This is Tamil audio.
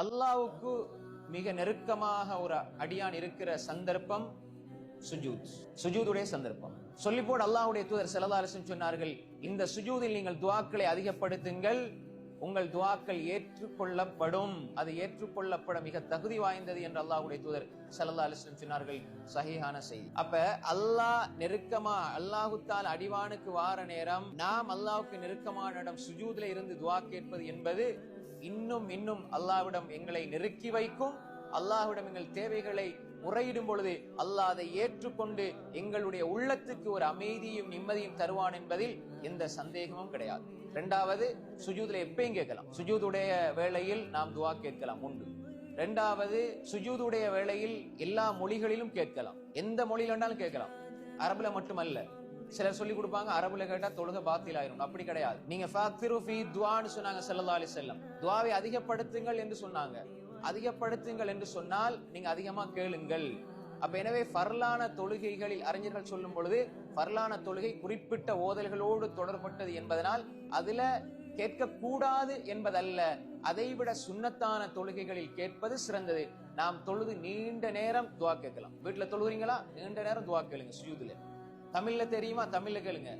அல்லாஹ்வுக்கு மிக நெருக்கமாக ஒரு அடியான் இருக்கிற சந்தர்ப்பம் சுஜூத், சுஜூதுடைய சந்தர்ப்பம். சொல்லி போட அல்லாஹ்வுடைய தூதர் ஸல்லல்லாஹு அலைஹி வஸல்லம் சொன்னார்கள், இந்த சுஜூதில் நீங்கள் துஆக்களை அதிகப்படுத்துங்கள், உங்கள் துஆக்கள் ஏற்றுக்கொள்ளப்படும், அது ஏற்றுக்கொள்ளப்பட மிக தகுதி வாய்ந்தது என்று அல்லாஹ்வுடைய தூதர் ஸல்லல்லாஹு அலைஹி வஸல்லம் சொன்னார்கள். சஹீஹான செய்தி. அப்ப அல்லாஹ் நெருக்கமா, அல்லாஹ் தஆலா அடிவானுக்கு வார நேரம் நாம் அல்லாஹ்வுக்கு நெருக்கமான இடம் சுஜூதில இருந்து துஆ கேட்பது என்பது இன்னும் அல்லாஹ்விடம் எங்களை நெருக்கி வைக்கும். அல்லாஹ்விடம் எங்கள் தேவைகளை முறையிடும் பொழுது அல்லாஹ் அதை ஏற்றுக்கொண்டு எங்களுடைய உள்ளத்துக்கு ஒரு அமைதியும் நிம்மதியும் தருவான் என்பதில் எந்த சந்தேகமும் கிடையாது. இரண்டாவது, சுஜூதுல எப்பயும் கேட்கலாம். சுஜூதுடைய வேளையில் நாம் துஆ கேட்கலாம் உண்டு. இரண்டாவது, சுஜூதுடைய வேளையில் எல்லா மொழிகளிலும் கேட்கலாம், எந்த மொழியில வேண்டாலும் கேட்கலாம், அரபுல மட்டுமல்ல. சிலர் சொல்லி கொடுப்பாங்க அரபுல கேட்டா தொழுகை பாத்தில் ஆயிரும். அப்படி கிடையாது. நீங்க ஃபக்திரு ஃபீ துஆன்னு சொன்னாங்க ஸல்லல்லாஹு அலைஹி வஸல்லம். துஆவை அதிகப்படுத்துங்கள் என்று சொன்னாங்க. அதிகப்படுத்துங்கள் என்று சொன்னால் நீங்க அதிகமா கேளுங்கள். அப்ப எனவே ஃபர்லான தொழுகைகளில் அறிஞர்கள் சொல்லும் பொழுது ஃபர்லான தொழுகை குறிப்பிட்ட ஓதல்களோடு தொடர்பட்டது என்பதனால் அதுல கேட்கக்கூடாது என்பதல்ல, அதைவிட சுன்னத்தான தொழுகைகளில் கேட்பது சிறந்தது. நாம் தொழுது நீண்ட நேரம் துஆ கேட்கலாம். வீட்டுல தொழுகிறீங்களா, நீண்ட நேரம் துஆ கேளுங்க சுஜூதுல. தமிழ்ல தெரியுமா, தமிழ்ல கேளுங்க.